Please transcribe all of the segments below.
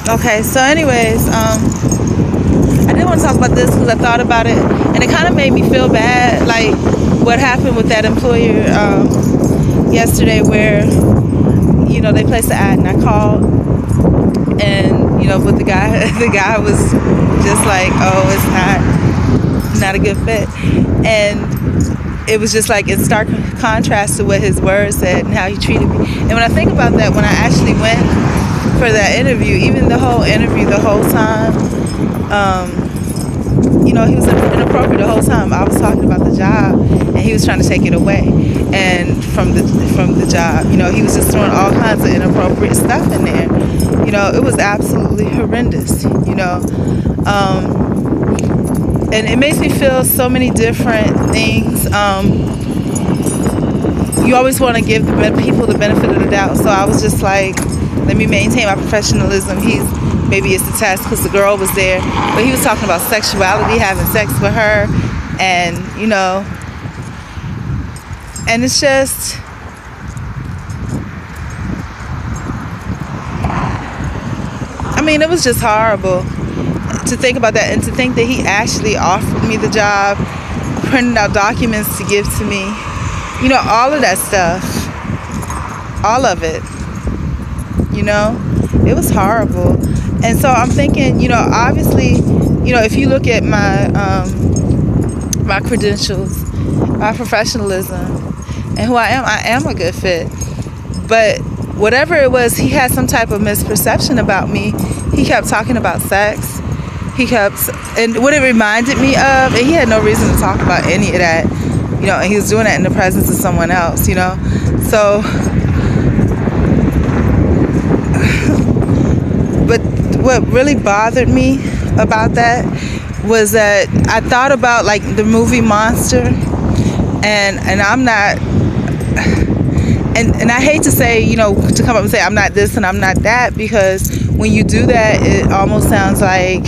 Okay, so anyways, I didn't want to talk about this because I thought about it, and it kind of made me feel bad, like what happened with that employer yesterday, where they placed the ad, and I called, and but the guy, the guy was just like, oh, it's not a good fit, and it was just like in stark contrast to what his words said and how he treated me. And when I think about that, when I actually went for that interview, even the whole interview, the whole time, he was inappropriate the whole time. I was talking about the job, and he was trying to take it away, and from the job, he was just throwing all kinds of inappropriate stuff in there. It was absolutely horrendous. And it makes me feel so many different things. You always want to give people the benefit of the doubt, so I was just like, let me maintain my professionalism. Maybe it's the test because the girl was there, but he was talking about sexuality, having sex with her, and and it's just, it was just horrible to think about that, and to think that he actually offered me the job, printed out documents to give to me, all of that stuff, all of it, it was horrible. And so I'm thinking, obviously, if you look at my my credentials, my professionalism, and who I am a good fit. But whatever it was, he had some type of misperception about me. He kept talking about sex. And what it reminded me of, and he had no reason to talk about any of that, and he was doing that in the presence of someone else, So, but what really bothered me about that was that I thought about like the movie Monster, and I'm not, and I hate to say, to come up and say I'm not this and I'm not that, because when you do that, it almost sounds like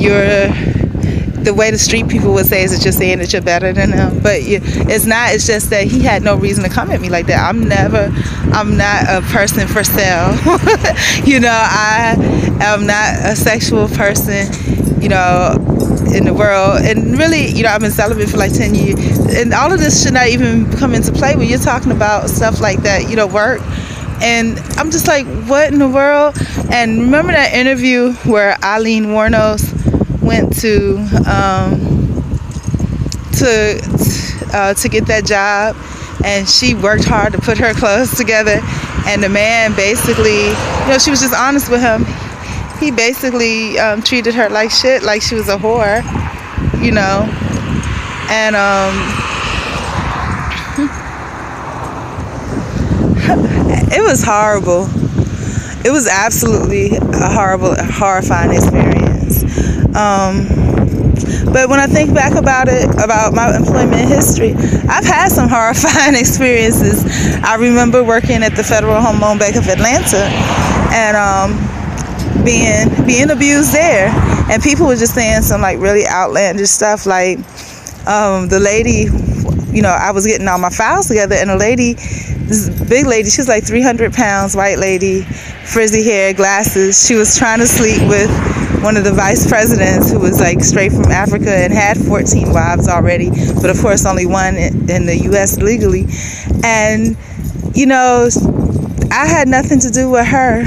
the way the street people would say is that you're saying that you're better than them, but it's not. It's just that he had no reason to come at me like that. I'm not a person for sale. I am not a sexual person, in the world. And really, I've been celibate for like 10 years, and all of this should not even come into play when you're talking about stuff like that, work. And I'm just like, what in the world? And remember that interview where Aileen Wuornos went to get that job, and she worked hard to put her clothes together, and the man basically, she was just honest with him. He basically treated her like shit, like she was a whore, and it was horrible. It was absolutely a horrifying experience. But when I think back about my employment history, I've had some horrifying experiences. I remember working at the Federal Home Loan Bank of Atlanta, and being abused there, and people were just saying some like really outlandish stuff, like the lady, I was getting all my files together, and this big lady, she was like 300 pounds, white lady, frizzy hair, glasses. She was trying to sleep with one of the vice presidents, who was like straight from Africa and had 14 wives already, but of course only one in the U.S. legally. And I had nothing to do with her.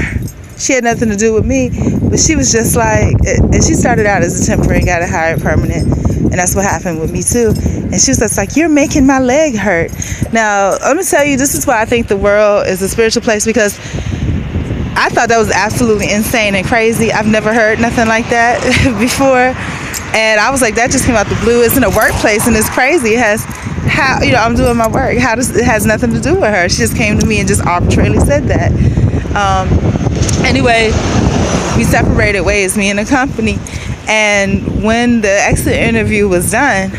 She had nothing to do with me, but she was just like, and she started out as a temporary and got it hired permanent, and that's what happened with me too. And she was just like, you're making my leg hurt. Now, let me tell you, this is why I think the world is a spiritual place, because I thought that was absolutely insane and crazy. I've never heard nothing like that before, and I was like, that just came out the blue. It's in a workplace, and it's crazy. It has, I'm doing my work. It has nothing to do with her. She just came to me and just arbitrarily said that. Anyway, we separated ways, me and the company, and when the exit interview was done,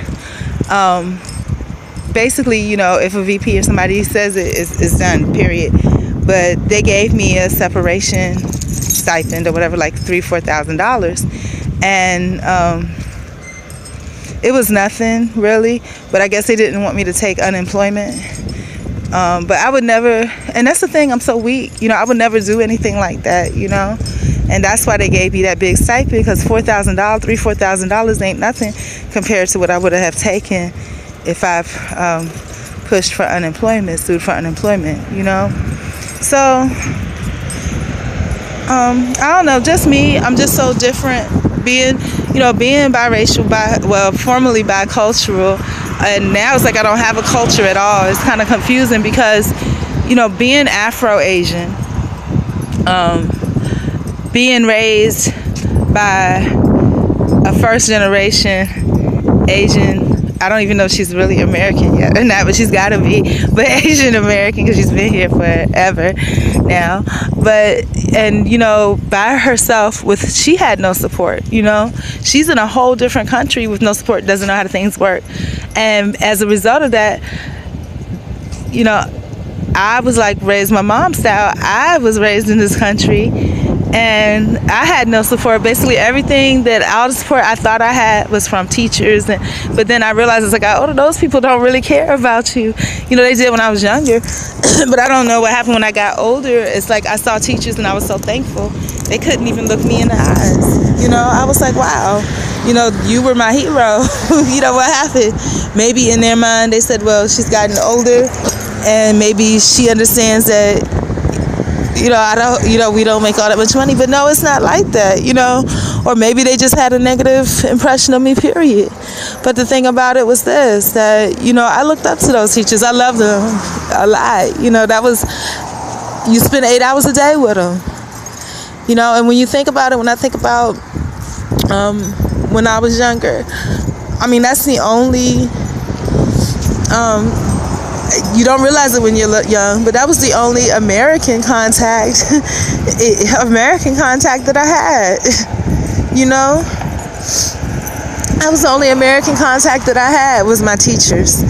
basically, if a VP or somebody says it's done, period. But they gave me a separation stipend or whatever, like $3,000-$4,000, and it was nothing really. But I guess they didn't want me to take unemployment. But I would never, and that's the thing, I'm so weak, I would never do anything like that, And that's why they gave me that big stipend, because $4,000 ain't nothing compared to what I would have taken if I pushed for unemployment, sued for unemployment, So, I don't know, just me. I'm just so different. Being biracial, formerly bicultural, and now it's like I don't have a culture at all. It's kind of confusing because, being Afro-Asian, being raised by a first-generation Asian, I don't even know if she's really American yet or not, but she's got to be, but Asian American, because she's been here forever now. By herself, she had no support, She's in a whole different country with no support, doesn't know how things work. And as a result of that, I was like raised my mom's style. I was raised in this country, and I had no support. Basically, everything all the support I thought I had was from teachers. But then I realized it's like, those people don't really care about you. They did when I was younger, but I don't know what happened when I got older. It's like I saw teachers and I was so thankful. They couldn't even look me in the eyes. I was like, wow, you were my hero. What happened? Maybe in their mind they said, well, she's gotten older, and maybe she understands that we don't make all that much money. But no, it's not like that, or maybe they just had a negative impression of me, period. But the thing about it was this, that I looked up to those teachers. I loved them a lot. That was, you spend 8 hours a day with them, and when you think about it, when I think about when I was younger, that's the only you don't realize it when you're young, but that was the only American contact that I had. That was the only American contact that I had, was my teachers.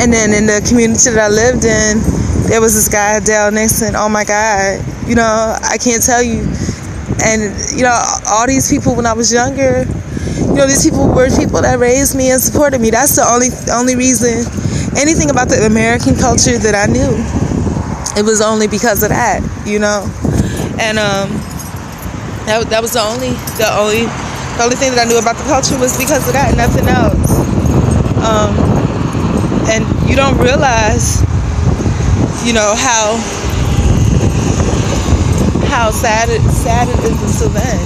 And then in the community that I lived in, there was this guy, Dale Nixon. Oh my God, I can't tell you. And all these people when I was younger, these people were people that raised me and supported me. That's the only reason. Anything about the American culture that I knew, it was only because of that, and that was the only thing that I knew about the culture was because of that, nothing else. And you don't realize, how sad it is until then,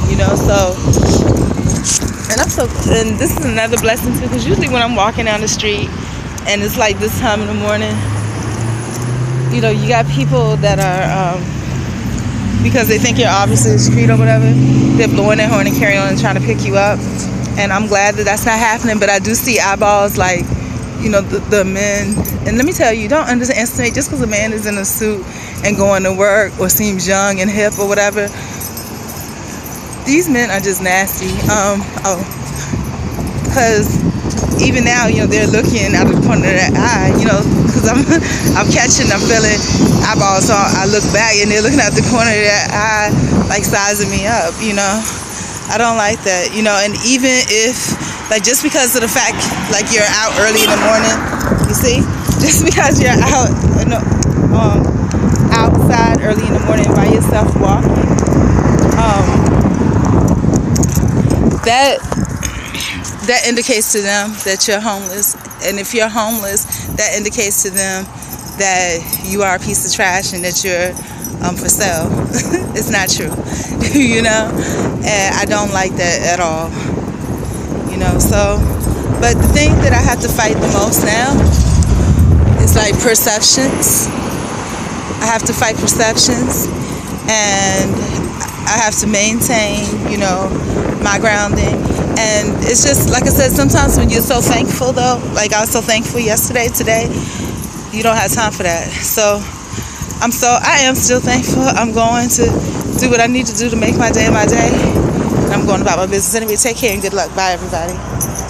So, and this is another blessing too, because usually when I'm walking down the street, and it's like this time in the morning, you got people that are, because they think you're obviously the street or whatever, they're blowing their horn and carrying on and trying to pick you up. And I'm glad that that's not happening, but I do see eyeballs like, the men. And let me tell you, don't underestimate, just because a man is in a suit and going to work or seems young and hip or whatever, these men are just nasty. Because even now, they're looking out of the corner of their eye, because I'm feeling eyeballs, so I look back and they're looking out the corner of their eye, like sizing me up, I don't like that, and even if, like, just because of the fact, like, you're out early in the morning, you see, just because you're out, outside early in the morning by yourself walking, that indicates to them that you're homeless. And if you're homeless, that indicates to them that you are a piece of trash and that you're for sale. It's not true, and I don't like that at all, so, but the thing that I have to fight the most now is like perceptions. I have to fight perceptions, and I have to maintain, my grounding. And it's just, like I said, sometimes when you're so thankful, though, like I was so thankful today, you don't have time for that. So I am still thankful. I'm going to do what I need to do to make my day my day. And I'm going about my business anyway. Take care and good luck. Bye, everybody.